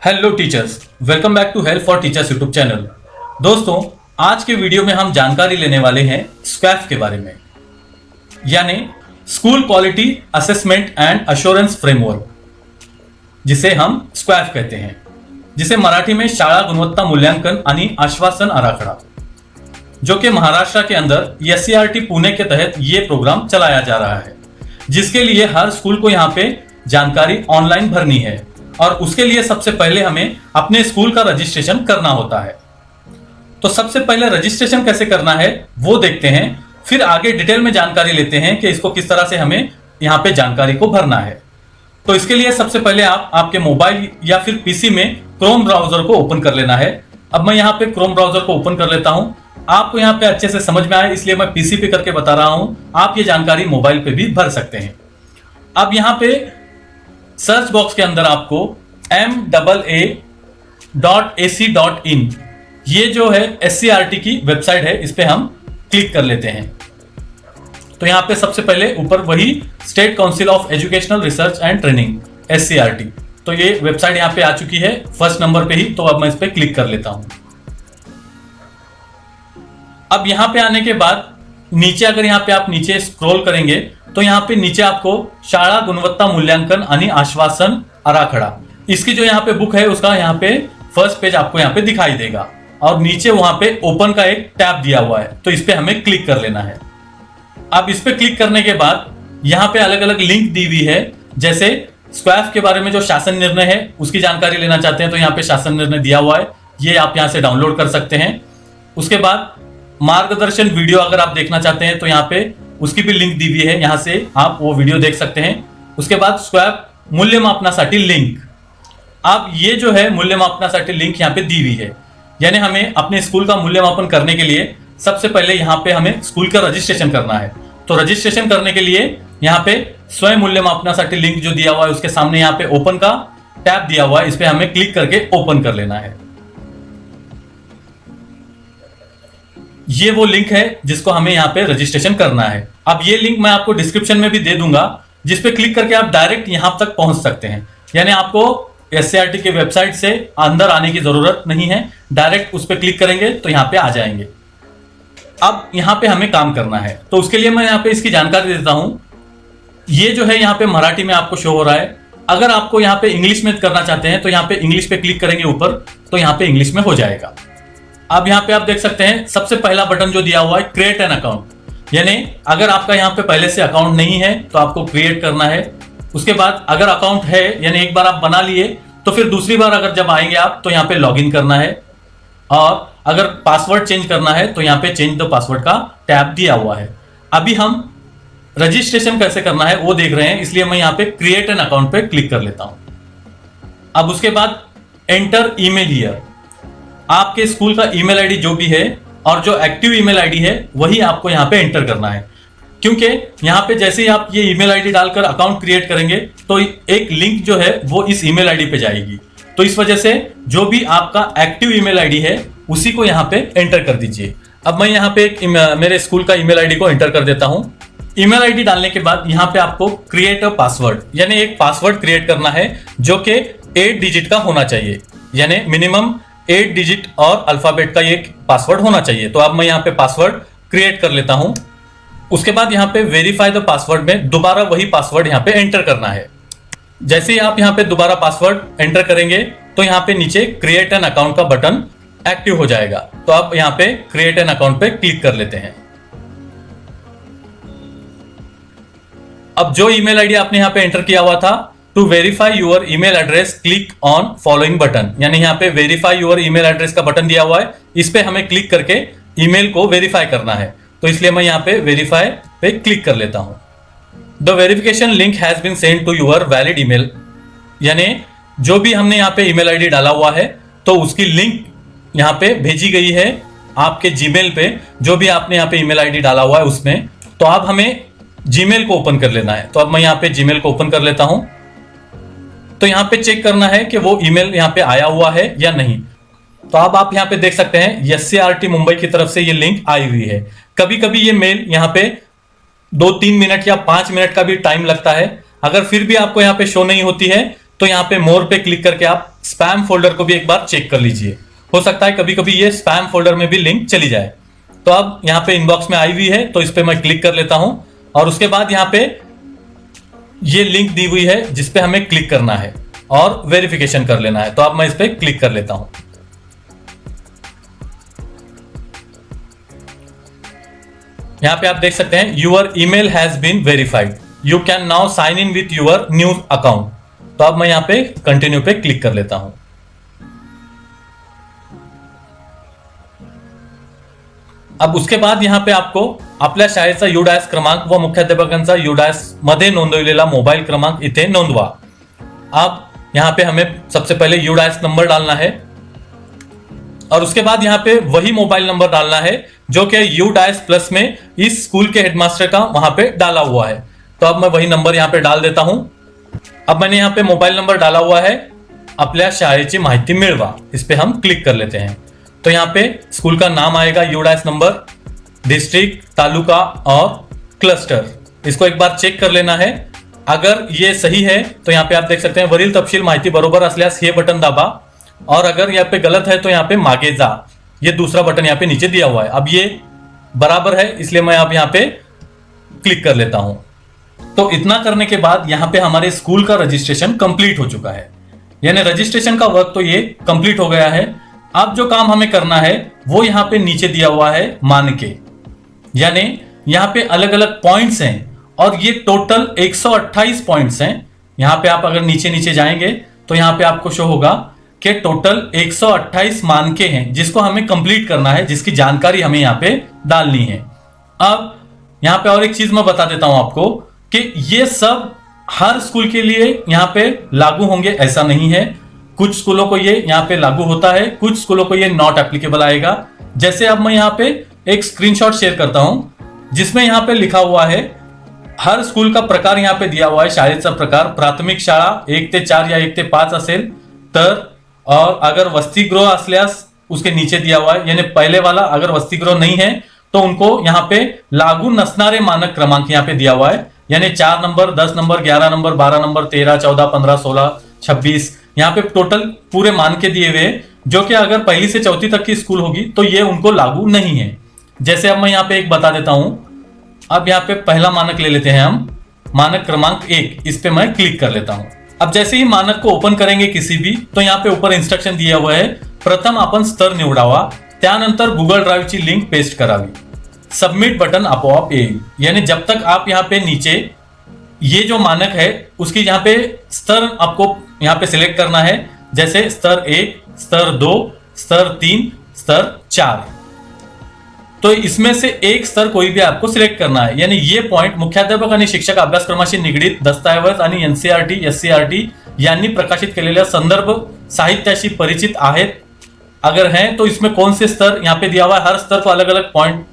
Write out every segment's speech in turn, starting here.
Hello teachers, welcome back to help for teachers YouTube channel. दोस्तों, आज के video में हम जानकारी लेने वाले हैं स्क्वैफ के बारे में, यानी school quality assessment and assurance framework, जिसे हम स्क्वैफ कहते हैं, जिसे मराठी में शाळा गुणवत्ता मूल्यांकन आणि आश्वासन आराखडा, जो कि महाराष्ट्र के अंदर SCRT पुणे के तहत ये प्रोग्राम चलाया जा रहा है, जिसके लिए हर स्कूल को यहाँ पे जानकारी ऑनलाइन भरनी है और उसके लिए सबसे पहले हमें अपने स्कूल का रजिस्ट्रेशन करना होता है। तो सबसे पहले रजिस्ट्रेशन कैसे करना है वो देखते हैं, फिर आगे डिटेल में जानकारी लेते हैं कि इसको किस तरह से हमें यहाँ पे जानकारी को भरना है। तो इसके लिए सबसे पहले आप आपके मोबाइल या फिर पीसी में क्रोम ब्राउजर को ओपन कर लेना है। अब मैं यहाँ पे क्रोम ब्राउजर को ओपन कर लेता हूँ। आपको यहाँ पे अच्छे से समझ में आए इसलिए मैं पीसी पे करके बता रहा हूँ, आप ये जानकारी मोबाइल पे भी भर सकते हैं। अब यहाँ पे सर्च बॉक्स के अंदर आपको MAA.AC.in ये जो है SCRT की वेबसाइट है, इस पे हम क्लिक कर लेते हैं। तो यहाँ पे सबसे पहले ऊपर वही state council of educational research and training SCRT, तो ये वेबसाइट यहाँ पे आ चुकी है फर्स्ट नंबर पे ही। तो अब मैं इस पे क्लिक कर लेता हूं। अब यहाँ पे आने के बाद नीचे अगर यहाँ पे आप नीचे स्क्रॉल करेंगे तो यहाँ पे नीचे आपको शाळा गुणवत्ता मूल्यांकन आणि आश्वासन आराखडा, इसकी जो यहाँ पे बुक है उसका यहाँ पे फर्स्ट पेज आपको यहाँ पे दिखाई देगा और नीचे वहां पे ओपन का एक टैब दिया हुआ है, तो इस पे हमें क्लिक कर लेना है। अब इस पे क्लिक करने के बाद यहाँ पे अलग अलग लिंक दी हुई है, जैसे स्क्वैफ के बारे में जो शासन निर्णय है उसकी जानकारी लेना चाहते हैं तो यहाँ पे शासन निर्णय दिया हुआ है, ये आप यहाँ से डाउनलोड कर सकते हैं। उसके बाद मार्गदर्शन वीडियो अगर आप देखना चाहते हैं तो यहाँ पे उसकी भी लिंक दी हुई है, यहाँ से आप वो वीडियो देख सकते हैं। उसके बाद स्क्वैफ मूल्यमापनासाठी लिंक, अब ये जो है मूल्यमापनासाठी लिंक यहाँ पे दी हुई है, यानी हमें अपने स्कूल का मूल्यमापन करने के लिए सबसे पहले यहाँ पे हमें स्कूल का रजिस्ट्रेशन करना है। तो रजिस्ट्रेशन करने के लिए यहाँ पे स्वयं मूल्यमापनासाठी लिंक जो दिया हुआ है उसके सामने यहाँ पे ओपन का टैब दिया हुआ है, इस पे हमें क्लिक करके ओपन कर लेना है। ये वो लिंक है जिसको हमें यहाँ पे रजिस्ट्रेशन करना है। अब ये लिंक मैं आपको डिस्क्रिप्शन में भी दे दूंगा, जिस पे क्लिक करके आप डायरेक्ट यहां तक पहुंच सकते हैं, यानी आपको SCRT के वेबसाइट से अंदर आने की जरूरत नहीं है, डायरेक्ट उस पे क्लिक करेंगे तो यहाँ पे आ जाएंगे। अब यहाँ पे हमें काम करना है, तो उसके लिए मैं यहाँ पे इसकी जानकारी देता हूं। ये जो है यहाँ पे मराठी में आपको शो हो रहा है, अगर आपको यहाँ पे इंग्लिश में करना चाहते हैं तो यहाँ पे इंग्लिश पे क्लिक करेंगे ऊपर, तो यहाँ पे इंग्लिश में हो जाएगा। अब यहाँ पे आप देख सकते हैं सबसे पहला बटन जो दिया हुआ है क्रिएट एन अकाउंट, यानी अगर आपका यहाँ पे पहले से अकाउंट नहीं है तो आपको क्रिएट करना है। उसके बाद अगर अकाउंट है, यानी एक बार आप बना लिए तो फिर दूसरी बार अगर जब आएंगे आप तो यहाँ पे लॉगिन करना है, और अगर पासवर्ड चेंज करना है तो यहाँ पे चेंज द पासवर्ड का टैब दिया हुआ है। अभी हम रजिस्ट्रेशन कैसे करना है वो देख रहे हैं, इसलिए मैं यहाँ पे क्रिएट एन अकाउंट पे क्लिक कर लेता हूं। अब उसके बाद एंटर ईमेल हियर, आपके स्कूल का ईमेल आईडी जो भी है और जो एक्टिव ईमेल आईडी है वही आपको यहाँ पे एंटर करना है, क्योंकि यहाँ पे जैसे ही आप ये ईमेल आईडी डालकर अकाउंट क्रिएट करेंगे तो एक लिंक जो है वो इस ईमेल आईडी पे जाएगी। तो इस वजह से जो भी आपका एक्टिव ईमेल आईडी है उसी को यहाँ पे एंटर कर दीजिए। अब मैं यहाँ पे मेरे स्कूल का ईमेल आईडी को एंटर कर देता हूँ। ईमेल आईडी डालने के बाद यहाँ पे आपको क्रिएट अ पासवर्ड, यानी एक पासवर्ड क्रिएट करना है जो कि 8 डिजिट का होना चाहिए, यानी मिनिमम 8 डिजिट और अल्फाबेट का एक पासवर्ड होना चाहिए। तो अब मैं यहाँ पे पासवर्ड क्रिएट कर लेता हूं। उसके बाद यहाँ पे वेरीफाई द पासवर्ड में दोबारा वही पासवर्ड यहाँ पे एंटर करना है। जैसे ही आप यहाँ पे दोबारा पासवर्ड एंटर करेंगे तो यहाँ पे नीचे क्रिएट एन अकाउंट का बटन एक्टिव हो जाएगा। तो आप यहाँ पे क्रिएट एन अकाउंट पे क्लिक कर लेते हैं। अब जो ईमेल आईडी आपने यहाँ पे एंटर किया हुआ था, to verify your email address click on following button, यानी यहाँ पे वेरीफाई यूर ईमेल एड्रेस का बटन दिया हुआ है, इस पे हमें क्लिक करके ईमेल को वेरीफाई करना है। तो इसलिए मैं यहाँ पे वेरीफाई पे क्लिक कर लेता हूँ। The verification link has been send to your valid email, यानी जो भी हमने यहाँ पे ईमेल आईडी डाला हुआ है तो उसकी लिंक यहाँ पे भेजी गई है आपके जीमेल पे, जो भी आपने यहाँ पे ईमेल आईडी डाला हुआ है उसमें। तो अब हमें जीमेल को ओपन कर लेना है। तो अब मैं यहाँ पे जीमेल को ओपन कर लेता हूं। तो यहाँ पे चेक करना है कि वो ईमेल यहाँ पे आया हुआ है या नहीं। तो अब आप यहाँ पे देख सकते हैं SCRT मुंबई की तरफ से ये लिंक आई हुई है। कभी कभी ये मेल यहाँ पे 2-3 मिनट या 5 मिनट का भी टाइम लगता है। अगर फिर भी आपको यहाँ पे शो नहीं होती है तो यहाँ पे मोर पे क्लिक करके आप स्पैम फोल्डर को भी एक बार चेक कर लीजिए। हो सकता है कभी कभी ये स्पैम फोल्डर में भी लिंक चली जाए। तो अब यहाँ पे इनबॉक्स में आई हुई है, तो इस पे मैं क्लिक कर लेता हूं और उसके बाद यहाँ पे ये लिंक दी हुई है जिस पे हमें क्लिक करना है और वेरिफिकेशन कर लेना है। तो अब मैं इस पे क्लिक कर लेता हूं। यहाँ पे आप देख सकते हैं your email has been verified, you can now sign in with your new account. तो अब मैं यहाँ पे कंटिन्यू पे क्लिक कर लेता हूं। अब उसके बाद यहाँ पे आपको आपल्या शाळेचा UDAS क्रमांक व मुख्याध्यापकांचा UDAS मध्ये नोंदवलेला मोबाइल क्रमांक इथे नोंदवा। अब यहाँ पे हमें सबसे पहले UDAS नंबर डालना है और उसके बाद यहाँ पे वही मोबाइल नंबर डालना है जो कि UDAS प्लस में इस स्कूल के हेडमास्टर का वहां पे डाला हुआ है। तो अब मैं वही नंबर यहाँ पे डाल देता हूं। अब मैंने यहाँ पे मोबाइल नंबर डाला हुआ है, आपल्या शाळेची माहिती मिळवा, इस पे हम क्लिक कर लेते हैं। तो यहाँ पे स्कूल का नाम आएगा, UDAS नंबर, डिस्ट्रिक्ट, तालुका और क्लस्टर। इसको एक बार चेक कर लेना है। अगर ये सही है तो यहाँ पे आप देख सकते हैं वरील तपशील माहिती बरोबर असल्यास हे बटन दाबा, और अगर यहाँ पे गलत है तो यहाँ पे मागे जा, ये दूसरा बटन यहाँ पे नीचे दिया हुआ है। अब ये बराबर है इसलिए मैं अब यहाँ पे क्लिक कर लेता हूं। तो इतना करने के बाद यहाँ पे हमारे स्कूल का रजिस्ट्रेशन कंप्लीट हो चुका है, यानी रजिस्ट्रेशन का वर्क तो ये कंप्लीट हो गया है। अब जो काम हमें करना है वो यहाँ पे नीचे दिया हुआ है मानके, यानी यहाँ पे अलग अलग पॉइंट्स हैं और ये टोटल 128 पॉइंट्स हैं। यहाँ पे आप अगर नीचे नीचे जाएंगे तो यहाँ पे आपको शो होगा कि टोटल 128 मानके हैं जिसको हमें कंप्लीट करना है, जिसकी जानकारी हमें यहाँ पे डालनी है। अब यहाँ पे और एक चीज मैं बता देता हूं आपको कि ये सब हर स्कूल के लिए यहाँ पे लागू होंगे ऐसा नहीं है। कुछ स्कूलों को ये यहाँ पे लागू होता है, कुछ स्कूलों को ये नॉट एप्लीकेबल आएगा। जैसे अब मैं यहाँ पे एक स्क्रीनशॉट शेयर करता हूं जिसमें यहाँ पे लिखा हुआ है, हर स्कूल का प्रकार यहाँ पे दिया हुआ है, शाळेचा प्रकार प्राथमिक शाळा 1 ते 4 या 1 ते 5 असेल तर, और अगर वसतिगृह असल्यास उसके नीचे दिया हुआ है, यानी पहले वाला अगर वसतिगृह नहीं है तो उनको यहाँ पे लागू नसणारे मानक क्रमांक यहाँ पे दिया हुआ है, यानी 4 नंबर, 10 नंबर, 11 नंबर, 12 नंबर, 13, 14, 15, 16, 26, यहाँ पे टोटल पूरे मान के दिए हुए, जो कि अगर पहली से चौथी तक की स्कूल होगी तो ये उनको लागू नहीं है। जैसे अब मैं यहाँ पे एक बता देता हूं। अब यहाँ पे पहला मानक ले लेते हैं हम, मानक क्रमांक 1, इस पे मैं क्लिक कर लेता हूं। अब जैसे ही मानक को ओपन करेंगे किसी भी, तो यहाँ पे ऊपर इंस्ट्रक्शन दिया हुआ है, प्रथम आपण स्तर निवडावा, त्यानंतर गूगल ड्राइवची लिंक पेस्ट करावी, सबमिट बटन आपोआप येईल। यानी जब तक आप यहाँ पे नीचे ये जो मानक है उसकी यहाँ पे स्तर आपको यहाँ पे सिलेक्ट करना है, जैसे स्तर 1, स्तर 2, स्तर 3, स्तर 4। तो इसमें से एक स्तर कोई भी आपको सिलेक्ट करना है। यानी ये पॉइंट मुख्याध्यापक आणि शिक्षक अभ्यासक्रमाशी निगडीत दस्तऐवज आणि NCERT, SCERT यांनी प्रकाशित केलेल्या संदर्भ साहित्याशी परिचित आहेत, अगर हैं तो इसमें कौन से स्तर यहाँ पे दिया हुआ है, हर स्तर को अलग अलग पॉइंट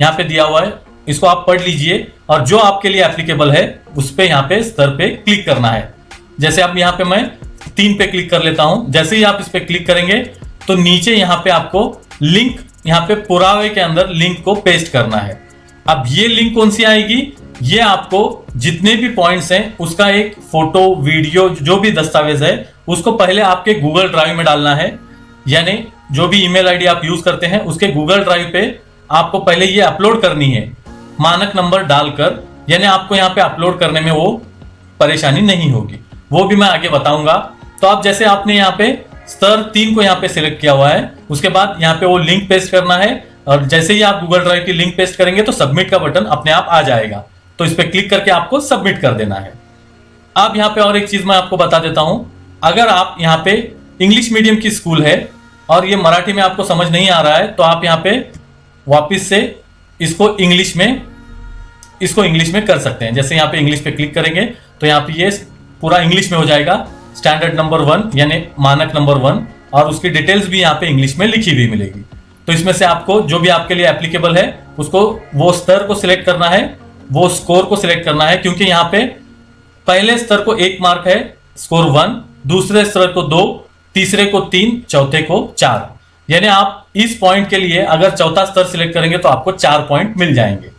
यहाँ पे दिया हुआ है, इसको आप पढ़ लीजिए और जो आपके लिए एप्लीकेबल है उस पे यहाँ पे स्तर पे क्लिक करना है। जैसे अब यहाँ पे मैं 3 पे क्लिक कर लेता हूं। जैसे ही आप इस पे क्लिक करेंगे तो नीचे यहाँ पे आपको लिंक, यहाँ पे पुरावे के अंदर लिंक को पेस्ट करना है। अब ये लिंक कौन सी आएगी, ये आपको जितने भी पॉइंट्स हैं उसका एक फोटो, वीडियो, जो भी दस्तावेज है उसको पहले आपके गूगल ड्राइव में डालना है। यानी जो भी ईमेल आईडी आप यूज करते हैं उसके गूगल ड्राइव पे आपको पहले ये अपलोड करनी है मानक नंबर डालकर, यानी आपको यहाँ पे अपलोड करने में वो परेशानी नहीं होगी, वो भी मैं आगे बताऊंगा। तो अब जैसे आपने यहाँ पे स्तर 3 को यहाँ पे सिलेक्ट किया हुआ है, उसके बाद यहाँ पे वो लिंक पेस्ट करना है और जैसे ही आप गूगल ड्राइव की लिंक पेस्ट करेंगे तो सबमिट का बटन अपने आप आ जाएगा। तो इस पे क्लिक करके आपको सबमिट कर देना है। अब यहाँ पे और एक चीज मैं आपको बता देता हूं, अगर आप यहाँ पे इंग्लिश मीडियम की स्कूल है और ये मराठी में आपको समझ नहीं आ रहा है तो आप यहाँ पे वापिस से इसको इंग्लिश में कर सकते हैं। जैसे यहाँ पे इंग्लिश पे क्लिक करेंगे तो यहाँ पे ये पूरा इंग्लिश में हो जाएगा, स्टैंडर्ड नंबर 1 यानी मानक नंबर 1, और उसकी डिटेल्स भी यहाँ पे इंग्लिश में लिखी हुई मिलेगी। तो इसमें से आपको जो भी आपके लिए एप्लीकेबल है उसको, वो स्तर को सिलेक्ट करना है, वो स्कोर को सिलेक्ट करना है, क्योंकि यहाँ पे पहले स्तर को 1 मार्क है, स्कोर 1, दूसरे स्तर को 2, तीसरे को 3, चौथे को 4। यानी आप इस पॉइंट के लिए अगर चौथा स्तर सिलेक्ट करेंगे तो आपको 4 पॉइंट मिल जाएंगे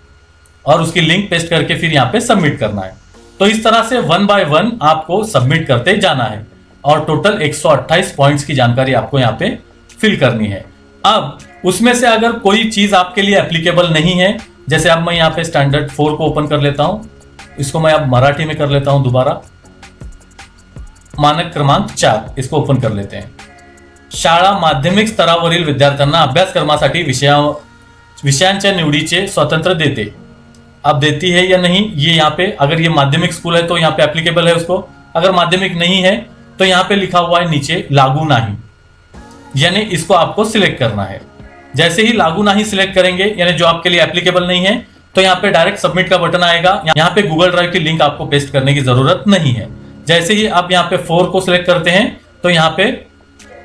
और उसकी लिंक पेस्ट करके फिर यहाँ पे सबमिट करना है। तो इस तरह से 1 बाय 1 आपको सबमिट करते जाना है। और टोटल 128 पॉइंट्स की जानकारी आपको यहाँ पे फिल करनी है। अब उसमें से अगर कोई चीज आपके लिए एप्लीकेबल नहीं है, जैसे अब मैं यहाँ पे स्टैंडर्ड 4 को ओपन कर लेता हूं, इसको मैं अब मराठी में कर लेता हूं दोबारा, मानक क्रमांक 4 इसको ओपन कर लेते हैं। शाळा माध्यमिक स्तरावरील विद्यार्थ्यांना अभ्यासक्रमासाठी विषयांच्या निवडीचे स्वातंत्र्य देते। अब देती है या नहीं ये यहाँ पे, अगर ये माध्यमिक स्कूल है तो यहाँ पे एप्लीकेबल है उसको, अगर माध्यमिक नहीं है तो यहाँ पे लिखा हुआ है नीचे लागू नहीं, यानी इसको आपको सिलेक्ट करना है। जैसे ही लागू नहीं सिलेक्ट करेंगे, यानी जो आपके लिए एप्लीकेबल नहीं है, तो यहाँ पे डायरेक्ट सबमिट का बटन आएगा। यहाँ पे गूगल ड्राइव की लिंक आपको पेस्ट करने की जरूरत नहीं है। जैसे ही आप यहाँ पे 4 को सिलेक्ट करते हैं तो यहाँ पे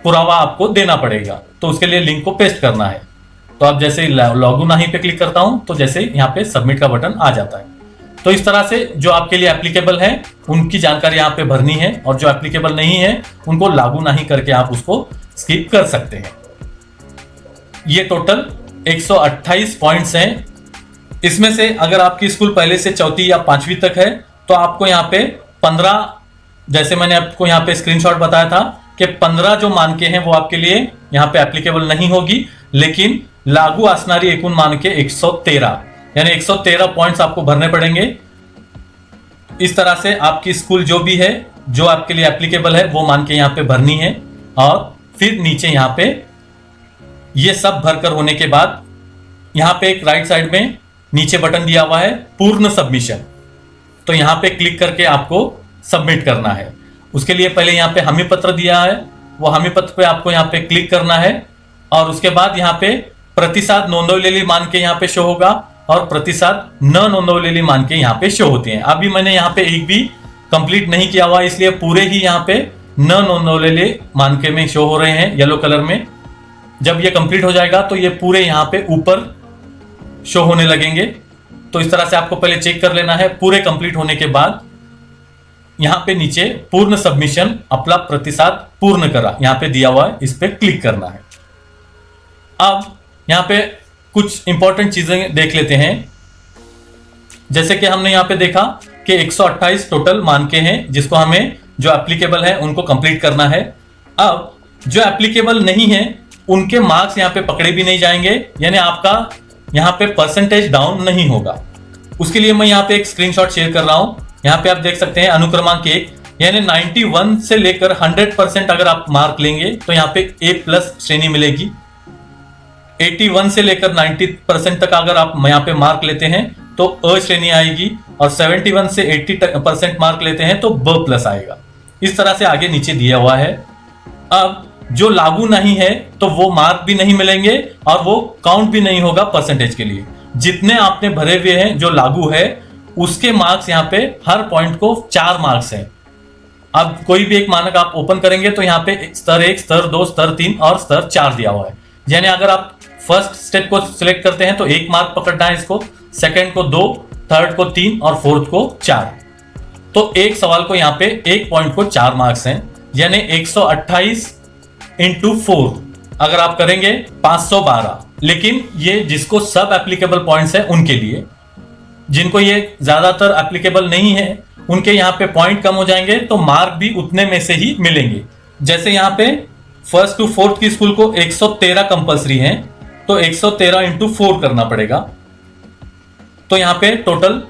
पुरावा आपको देना पड़ेगा, तो उसके लिए लिंक को पेस्ट करना है। तो आप जैसे ही लागू नहीं पे क्लिक करता हूं तो जैसे यहाँ पे सबमिट का बटन आ जाता है। तो इस तरह से जो आपके लिए एप्लीकेबल है उनकी जानकारी यहाँ पे भरनी है, और जो एप्लीकेबल नहीं है उनको लागू नहीं करके आप उसको स्किप कर सकते हैं। ये टोटल 128 पॉइंट्स हैं। इसमें से अगर आपकी स्कूल पहले से चौथी या 5वीं तक है तो आपको यहाँ पे 15, जैसे मैंने आपको यहाँ पे स्क्रीनशॉट बताया था कि 15 जो मानके हैं वो आपके लिए यहाँ पे एप्लीकेबल नहीं होगी, लेकिन लागू असणारी एकूण मानके 113, यानी 113 पॉइंट्स आपको भरने पड़ेंगे। इस तरह से आपकी स्कूल जो भी है, जो आपके लिए एप्लीकेबल है, वो मानके यहाँ पे भरनी है। और फिर नीचे यहाँ पे ये सब भरकर होने के बाद यहाँ पे एक राइट साइड में नीचे बटन दिया हुआ है पूर्ण सबमिशन, तो यहाँ पे क्लिक करके आपको सबमिट करना है। उसके लिए पहले यहाँ पे हमी पत्र दिया है, वो हमी पत्र पे आपको यहाँ पे क्लिक करना है, और उसके बाद यहाँ पे प्रतिसाद नोंदवलेली मानके यहाँ पे शो होगा और प्रतिसाद न नोंदवलेली मानके यहाँ पे शो होती हैं। अभी मैंने यहाँ पे एक भी कंप्लीट नहीं किया हुआ, इसलिए पूरे ही यहाँ पे न नोंदवलेले मानके में शो हो रहे हैं येलो कलर में। जब ये कंप्लीट हो जाएगा तो ये पूरे यहाँ पे ऊपर शो होने लगेंगे। तो इस तरह से आपको पहले चेक कर लेना है। पूरे कंप्लीट होने के बाद यहाँ पे नीचे पूर्ण सबमिशन, अपना प्रतिसाद पूर्ण करा, यहाँ पे दिया हुआ है, इस पे क्लिक करना है। अब यहाँ पे कुछ इंपॉर्टेंट चीजें देख लेते हैं। जैसे कि हमने यहाँ पे देखा कि 128 टोटल मानके हैं जिसको हमें जो एप्लीकेबल है उनको कंप्लीट करना है। अब जो एप्लीकेबल नहीं है उनके मार्क्स यहाँ पे पकड़े भी नहीं जाएंगे, यानी आपका यहाँ पे परसेंटेज डाउन नहीं होगा। उसके लिए मैं यहाँ पे एक स्क्रीनशॉट शेयर कर रहा हूं। यहाँ पे आप देख सकते हैं अनुक्रमांक 1, यानी 91 से लेकर 100% अगर आप मार्क लेंगे तो यहाँ पे A+ श्रेणी मिलेगी। 81 से लेकर 90% तक अगर आप यहाँ पे मार्क लेते हैं तो अ श्रेणी आएगी, और 71 से 80% मार्क लेते हैं तो B+ आएगा। इस तरह से आगे नीचे दिया हुआ है। अब जो लागू नहीं है तो वो मार्क भी नहीं मिलेंगे और वो काउंट भी नहीं होगा परसेंटेज के लिए। जितने आपने भरे हुए हैं जो लागू है उसके मार्क्स यहाँ पे हर पॉइंट को 4 मार्क्स हैं। अब कोई भी एक मानक आप ओपन करेंगे तो यहाँ पे स्तर 1, स्तर 2, स्तर 3 और स्तर 4 दिया हुआ है। यानी अगर आप फर्स्ट स्टेप को सिलेक्ट करते हैं तो 1 मार्क पकड़ना है इसको, सेकंड को 2, थर्ड को 3 और फोर्थ को 4। तो एक सवाल को यहाँ पे एक पॉइंट को 4 मार्क्स हैं, यानी 128 इंटू 4 अगर आप करेंगे 512। लेकिन ये जिसको सब एप्लीकेबल पॉइंट्स है उनके लिए, जिनको ये ज्यादातर एप्लीकेबल नहीं है उनके यहाँ पे पॉइंट कम हो जाएंगे तो मार्क भी उतने में से ही मिलेंगे। जैसे यहाँ पे फर्स्ट टू फोर्थ की स्कूल को 113 कंपल्सरी है, तो 113 इंटू 4 करना पड़ेगा, तो यहाँ पे टोटल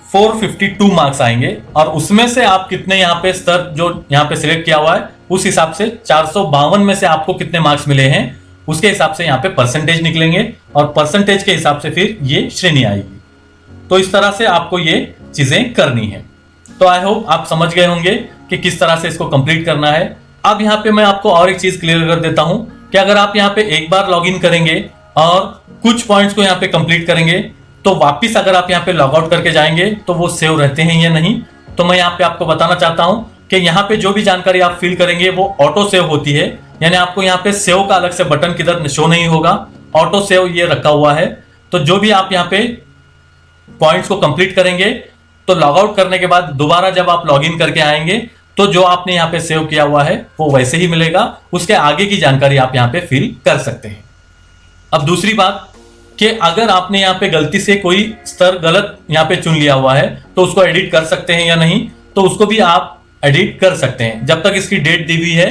452 मार्क्स आएंगे। और उसमें से आप कितने यहाँ पे स्तर जो यहाँ पे सिलेक्ट किया हुआ है उस हिसाब से 452 में से आपको कितने मार्क्स मिले हैं उसके हिसाब से यहाँ पे परसेंटेज निकलेंगे, और परसेंटेज के हिसाब से फिर ये श्रेणी आएगी। तो इस तरह से आपको ये चीजें करनी है। तो आई होप आप समझ गए होंगे कि किस तरह से इसको कंप्लीट करना है। अब यहाँ पे मैं आपको और एक चीज क्लियर कर देता हूं कि अगर आप यहाँ पे एक बार लॉगिन करेंगे और कुछ पॉइंट्स को यहाँ पे कंप्लीट करेंगे तो वापिस अगर आप यहाँ पे लॉग आउट करके जाएंगे तो वो सेव रहते हैं या नहीं। तो मैं यहाँ पे आपको बताना चाहता हूं कि यहाँ पे जो भी जानकारी आप फिल करेंगे वो ऑटो सेव होती है, यानी आपको यहाँ पे सेव का अलग से बटन किधर शो नहीं होगा, ऑटो सेव ये रखा हुआ है। तो जो भी आप यहाँ पे पॉइंट्स को कंप्लीट करेंगे तो लॉग आउट करने के बाद दोबारा जब आप लॉगिन करके आएंगे तो जो आपने यहाँ पे सेव किया हुआ है वो वैसे ही मिलेगा, उसके आगे की जानकारी आप यहाँ पे फिल कर सकते हैं। अब दूसरी बात कि अगर आपने यहाँ पे गलती से कोई स्तर गलत यहाँ पे चुन लिया हुआ है तो उसको एडिट कर सकते हैं या नहीं, तो उसको भी आप एडिट कर सकते हैं। जब तक इसकी डेट दी हुई है,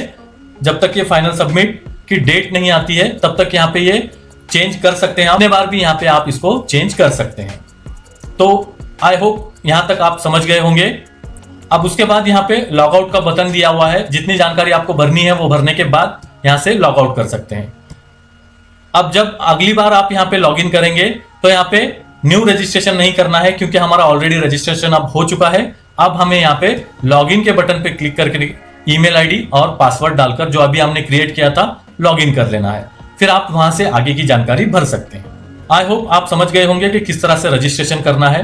जब तक ये फाइनल सबमिट की डेट नहीं आती है, तब तक यहाँ पे ये चेंज कर सकते हैं। अपने बार भी यहाँ पे आप इसको चेंज कर सकते हैं। तो आई होप यहाँ तक आप समझ गए होंगे। अब उसके बाद यहाँ पे लॉगआउट का बटन दिया हुआ है। जितनी जानकारी आपको भरनी है वो भरने के बाद यहाँ से लॉगआउट कर सकते हैं। अब जब अगली बार आप यहाँ पे लॉगिन करेंगे तो यहाँ पे न्यू रजिस्ट्रेशन नहीं करना है, क्योंकि हमारा ऑलरेडी रजिस्ट्रेशन अब हो चुका है। अब हमें यहाँ पे लॉगिन के बटन पे क्लिक करके ईमेल आईडी और पासवर्ड डालकर जो अभी हमने क्रिएट किया था लॉगिन कर लेना है। फिर आप वहां से आगे की जानकारी भर सकते हैं। आई होप आप समझ गए होंगे कि किस तरह से रजिस्ट्रेशन करना है।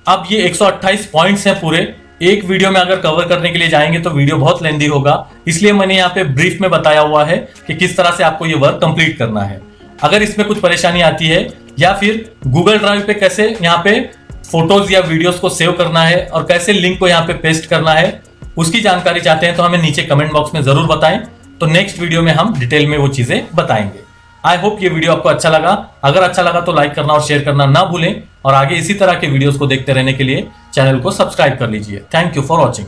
अब ये 128 पॉइंट्स हैं पूरे। एक वीडियो में अगर कवर करने के लिए जाएंगे तो वीडियो बहुत लेंदी होगा, इसलिए मैंने यहाँ पे ब्रीफ में बताया हुआ है कि किस तरह से आपको ये वर्क कंप्लीट करना है। अगर इसमें कुछ परेशानी आती है या फिर गूगल ड्राइव पे कैसे यहाँ पे फोटोज या वीडियोस को सेव करना है और कैसे लिंक को यहाँ पे पेस्ट करना है, उसकी जानकारी चाहते हैं तो हमें नीचे कमेंट बॉक्स में जरूर बताएं। तो नेक्स्ट वीडियो में हम डिटेल में वो चीजें बताएंगे। आई होप ये वीडियो आपको अच्छा लगा। अगर अच्छा लगा तो लाइक करना और शेयर करना ना भूलें, और आगे इसी तरह के वीडियोस को देखते रहने के लिए चैनल को सब्सक्राइब कर लीजिए। Thank you for watching.